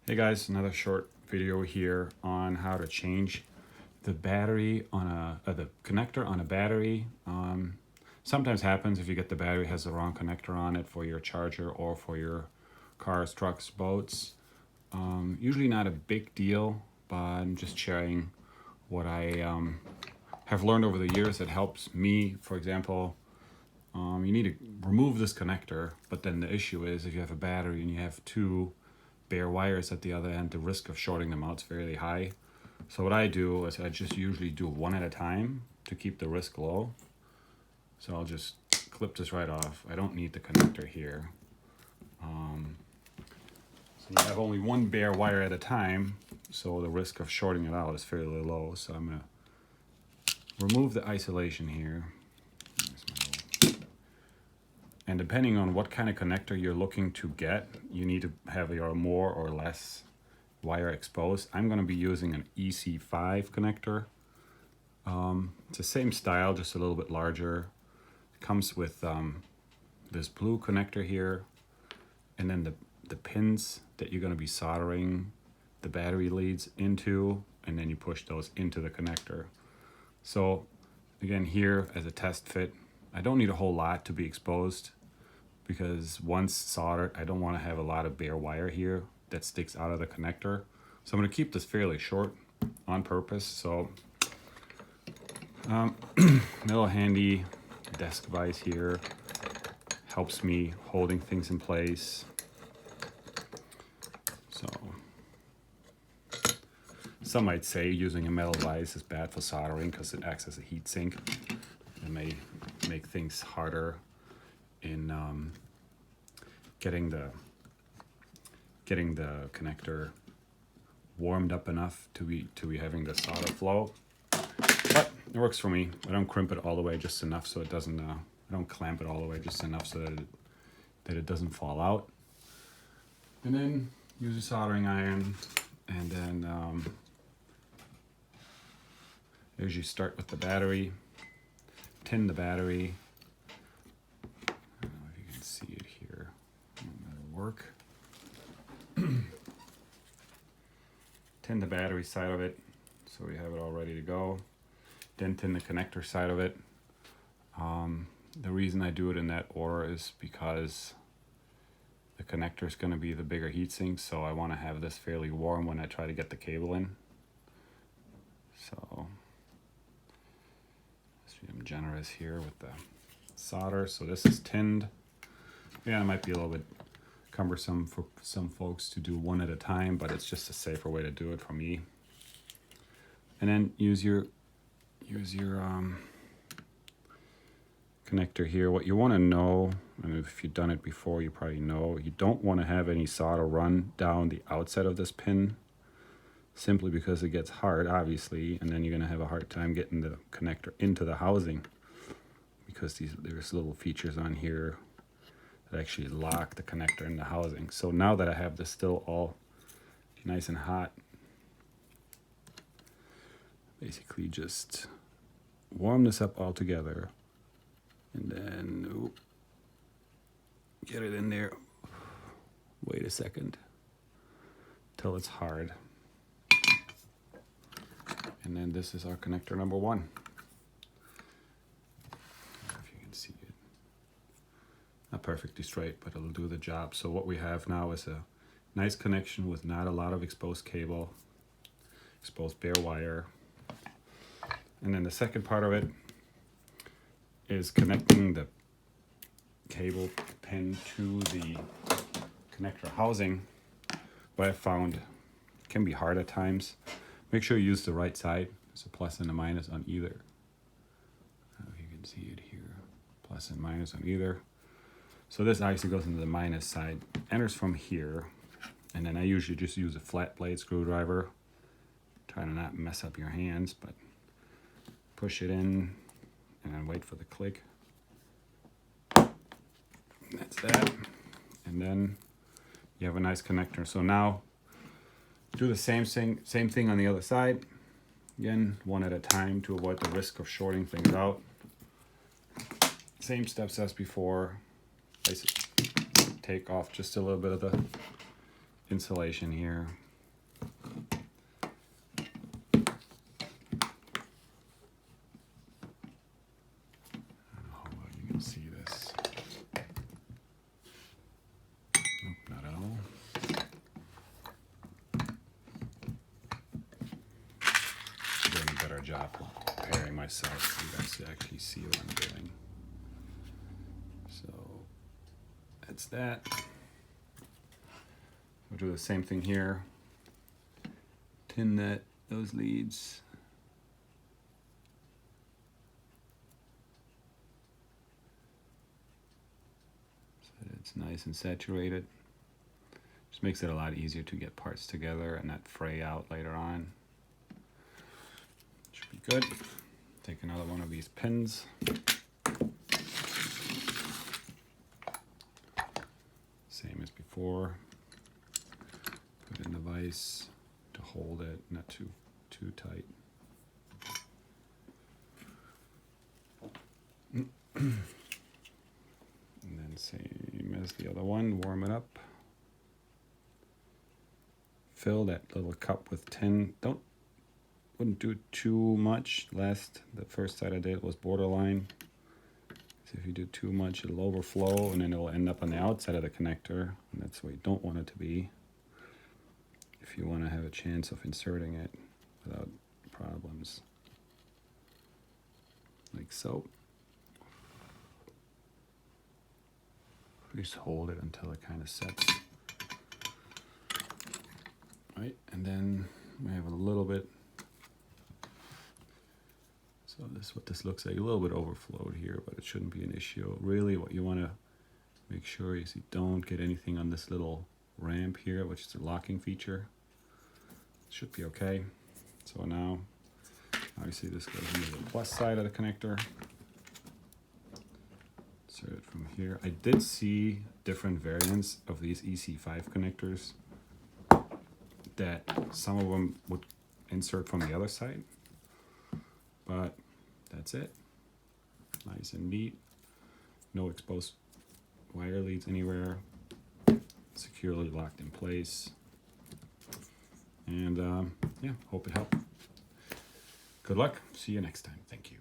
Hey guys, another short video here on how to change the battery on the connector on a battery. Sometimes happens if you get the battery has the wrong connector on it for your charger or for your cars, trucks, boats. Usually not a big deal, but I'm just sharing what I have learned over the years that helps me. For example, you need to remove this connector, but then the issue is if you have a battery and you have two bare wires at the other end, the risk of shorting them out is fairly high. So what I do is I just usually do one at a time to keep the risk low. So I'll just clip this right off. I don't need the connector here. So you have only one bare wire at a time, so the risk of shorting it out is fairly low. So I'm gonna remove the isolation here. And depending on what kind of connector you're looking to get, you need to have your more or less wire exposed. I'm going to be using an EC5 connector. It's the same style, just a little bit larger. It comes with this blue connector here, and then the pins that you're going to be soldering the battery leads into, and then you push those into the connector. So again, here as a test fit, I don't need a whole lot to be exposed because once soldered, I don't want to have a lot of bare wire here that sticks out of the connector. So I'm going to keep this fairly short on purpose. So little handy desk device here helps me holding things in place. So some might say using a metal vise is bad for soldering because it acts as a heat sink. It may make things harder in getting the connector warmed up enough to be having the solder flow. But it works for me. I don't crimp it all the way, just enough so it doesn't. I don't clamp it all the way, just enough so that it doesn't fall out. And then use a soldering iron, and then as you start with the battery. Tin the battery. I don't know if you can see it here. That'll work. Tin the battery side of it, so we have it all ready to go. Then tin the connector side of it. The reason I do it in that order is because the connector is going to be the bigger heatsink, so I want to have this fairly warm when I try to get the cable in. So I'm generous here with the solder. So this is tinned. Yeah, it might be a little bit cumbersome for some folks to do one at a time, but it's just a safer way to do it for me. And then use your connector here. What you want to know, and if you've done it before, you probably know, you don't want to have any solder run down the outside of this pin, simply because it gets hard, obviously, and then you're going to have a hard time getting the connector into the housing because there's little features on here that actually lock the connector in the housing. So now that I have this still all nice and hot, basically just warm this up all together and then get it in there. Wait a second till it's hard. And then this is our connector number one. I don't know if you can see it. Not perfectly straight, but it'll do the job. So what we have now is a nice connection with not a lot of exposed cable, exposed bare wire. And then the second part of it is connecting the cable pin to the connector housing. What I found can be hard at times. Make sure you use the right side. There's a plus and a minus on either. I don't know if you can see it here. Plus and minus on either. So this actually goes into the minus side. Enters from here. And then I usually just use a flat blade screwdriver. Try to not mess up your hands, but push it in and then wait for the click. That's that. And then you have a nice connector. So now do the same thing on the other side. Again, one at a time to avoid the risk of shorting things out. Same steps as before. Take off just a little bit of the insulation here. You can see this. Nope, not at all. Doing a better job preparing myself so you guys to actually see what I'm doing. So that's that. We'll do the same thing here. Tin that, those leads. It's nice and saturated. Just makes it a lot easier to get parts together and not fray out later on. Should be good. Take another one of these pins. Same as before. Put it in the vise to hold it, not too tight. And then same as the other one, warm it up. Fill that little cup with tin. Wouldn't do too much. The first side I did was borderline. So if you do too much, it'll overflow and then it'll end up on the outside of the connector. And that's where you don't want it to be. If you want to have a chance of inserting it without problems. Like so. Just hold it until it kind of sets. Right, and then we have a little bit. So this is what this looks like. A little bit overflowed here, but it shouldn't be an issue. Really, what you want to make sure is you don't get anything on this little ramp here, which is the locking feature. Should be okay. So now, obviously, this goes into the plus side of the connector. Insert it from here. I did see different variants of these EC5 connectors that some of them would insert from the other side, but that's it. Nice and neat. No exposed wire leads anywhere. Securely locked in place. And yeah, hope it helped. Good luck. See you next time. Thank you.